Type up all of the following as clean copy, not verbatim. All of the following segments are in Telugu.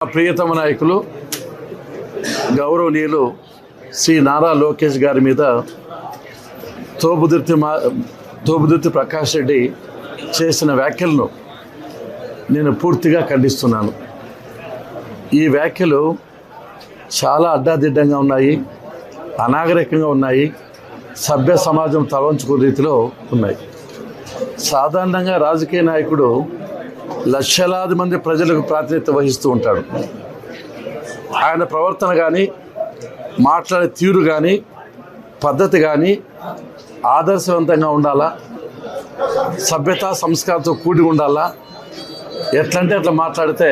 ప్రియతమ నాయకులు గౌరవనీయులు శ్రీ నారా లోకేష్ గారి మీద తోబుదుర్తి ప్రకాష్ రెడ్డి చేసిన వ్యాఖ్యలను నేను పూర్తిగా ఖండిస్తున్నాను. ఈ వ్యాఖ్యలు చాలా అడ్డాదిడ్డంగా ఉన్నాయి, అనాగరికంగా ఉన్నాయి, సభ్య సమాజం తలంచుకునే రీతిలో ఉన్నాయి. సాధారణంగా రాజకీయ నాయకుడు లక్షలాది మంది ప్రజలకు ప్రాతినిధ్యం వహిస్తూ ఉంటాడు. ఆయన ప్రవర్తన కానీ, మాట్లాడే తీరు కానీ, పద్ధతి కానీ ఆదర్శవంతంగా ఉండాలా, సభ్యత సంస్కారంతో కూడి ఉండాలా. ఎట్లంటే అట్లా మాట్లాడితే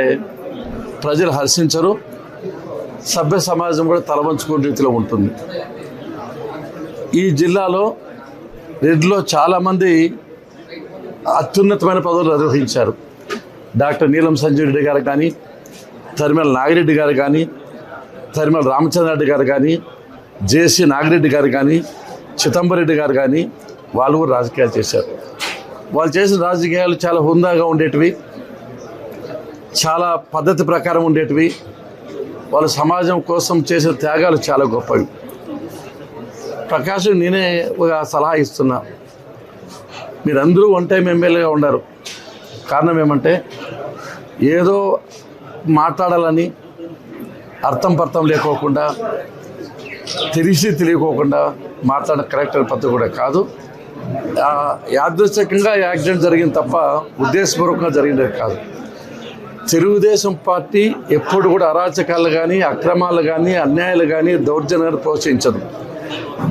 ప్రజలు హర్షించరు, సభ్య సమాజం కూడా తలవంచుకునే రీతిలో ఉంటుంది. ఈ జిల్లాలో రెడ్డిలో చాలామంది అత్యున్నతమైన పదవులు నిర్వహించారు. డాక్టర్ నీలం సంజయ్ రెడ్డి గారు కానీ, తరిమల నాగిరెడ్డి గారు కానీ, తరిమల రామచంద్రారెడ్డి గారు కానీ, జేసీ నాగిరెడ్డి గారు కానీ, చిదంబరెడ్డి గారు కానీ వాళ్ళు కూడా రాజకీయాలు చేశారు. వాళ్ళు చేసిన రాజకీయాలు చాలా హుందాగా ఉండేటివి, చాలా పద్ధతి ప్రకారం ఉండేటివి. వాళ్ళ సమాజం కోసం చేసే త్యాగాలు చాలా గొప్పవి. ప్రకాష్ నేనే ఒక సలహా ఇస్తున్నా, మీరందరూ వన్ టైం ఎమ్మెల్యేగా ఉన్నారు. కారణం ఏమంటే ఏదో మాట్లాడాలని అర్థం పర్థం లేకోకుండా, తెలిసి తెలియకోకుండా మాట్లాడడం కరెక్ట్ అనే పద్ధతి కూడా కాదు. యాదృచ్ఛికంగా యాక్సిడెంట్ జరిగింది తప్ప ఉద్దేశపూర్వకంగా జరిగినది కాదు. తెలుగుదేశం పార్టీ ఎప్పుడు కూడా అరాచకాలు కానీ, అక్రమాలు కానీ, అన్యాయాలు కానీ, దౌర్జన్యాన్ని ప్రోత్సహించదు.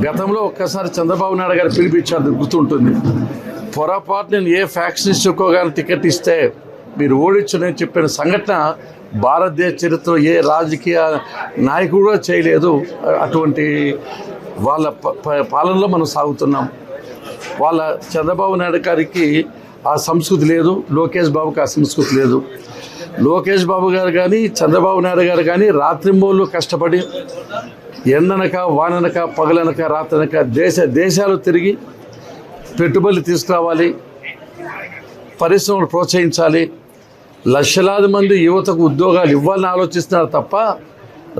గతంలో ఒక్కసారి చంద్రబాబు నాయుడు గారు పిలిపించారు, గుర్తుంటుంది. పొరపాటు నేను ఏ ఫ్యాక్షనిస్టుకో కానీ టికెట్ ఇస్తే మీరు ఓడించని చెప్పిన సంఘటన భారతదేశ చరిత్రలో ఏ రాజకీయ నాయకుడు కూడా చేయలేదు. అటువంటి వాళ్ళ పాలనలో మనం సాగుతున్నాం. వాళ్ళ చంద్రబాబు నాయుడు గారికి ఆ సంస్కృతి లేదు, లోకేష్ బాబుకి ఆ సంస్కృతి లేదు. లోకేష్ బాబు గారు కానీ, చంద్రబాబు నాయుడు గారు కానీ రాత్రింబోళ్ళు కష్టపడి ఎండనక వాననక పగలనక రాత్రనక దేశాలు తిరిగి పెట్టుబడులు తీసుకురావాలి, పరిశ్రమలు ప్రోత్సహించాలి, లక్షలాది మంది యువతకు ఉద్యోగాలు ఇవ్వాలని ఆలోచిస్తున్నారు తప్ప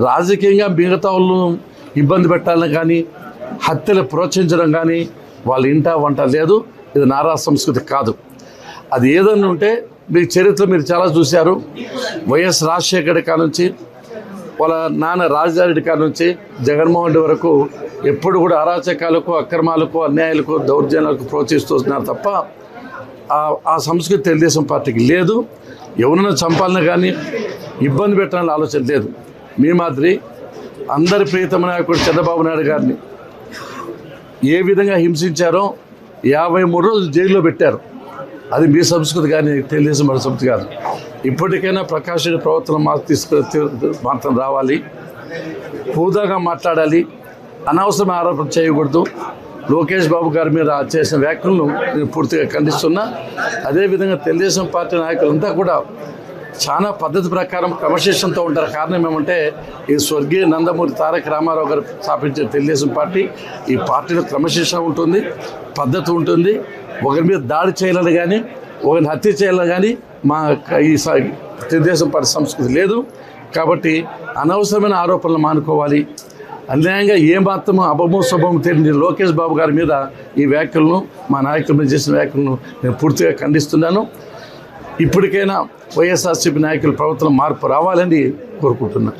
రాజకీయంగా మిగతా వాళ్ళు ఇబ్బంది పెట్టాలని కానీ, హత్యలు ప్రోత్సహించడం కానీ వాళ్ళ ఇంట వంట లేదు. ఇది నారా సంస్కృతి కాదు. అది ఏదన్నా ఉంటే మీ చరిత్ర మీరు చాలా చూశారు. వైఎస్ రాజశేఖర్ కాడ నుంచి, వాళ్ళ నాన్న రాజారెడ్డి కాడ నుంచి జగన్మోహన్ రెడ్డి వరకు ఎప్పుడు కూడా అరాచకాలకు, అక్రమాలకు, అన్యాయాలకు, దౌర్జన్యాలకు ప్రోత్సహిస్తున్నారు తప్ప ఆ సంస్కృతి తెలుగుదేశం పార్టీకి లేదు. ఎవరైనా చంపాలని కానీ ఇబ్బంది పెట్టాలని ఆలోచన లేదు. మీ మాదిరి అందరి ప్రియతమ నాయకుడు చంద్రబాబు నాయుడు గారిని ఏ విధంగా హింసించారో 53 రోజులు జైల్లో పెట్టారు. అది మీ సంస్కృతి కానీ తెలుగుదేశం మన సంస్కృతి కాదు. ఇప్పటికైనా ప్రకాష్ రెడ్డి ప్రవర్తన మాత్రం రావాలి, హోదాగా మాట్లాడాలి, అనవసరమైన ఆరోపణ చేయకూడదు. లోకేష్ బాబు గారి మీద చేసిన వ్యాఖ్యలను నేను పూర్తిగా ఖండిస్తున్నా. అదేవిధంగా తెలుగుదేశం పార్టీ నాయకులంతా కూడా చాలా పద్ధతి ప్రకారం క్రమశిక్షణతో ఉంటారు. కారణం ఏమంటే ఈ స్వర్గీయ నందమూరి తారక రామారావు గారు స్థాపించిన తెలుగుదేశం పార్టీ, ఈ పార్టీలో క్రమశిక్షణ ఉంటుంది, పద్ధతి ఉంటుంది. ఒకరి మీద దాడి చేయాలని కానీ, ఒకరిని హత్య చేయాలని కానీ మా ఈ తెలుగుదేశం పార్టీ సంస్కృతి లేదు. కాబట్టి అనవసరమైన ఆరోపణలు మానుకోవాలి. అన్యాయంగా ఏమాత్రం అభమో శుభమో తెలియని లోకేష్ బాబు గారి మీద ఈ వ్యాఖ్యలను, మా నాయకుల మీద చేసిన వ్యాఖ్యలను నేను పూర్తిగా ఖండిస్తున్నాను. ఇప్పటికైనా వైఎస్ఆర్సీపీ నాయకుల ప్రవర్తన మార్పు రావాలని కోరుకుంటున్నాను.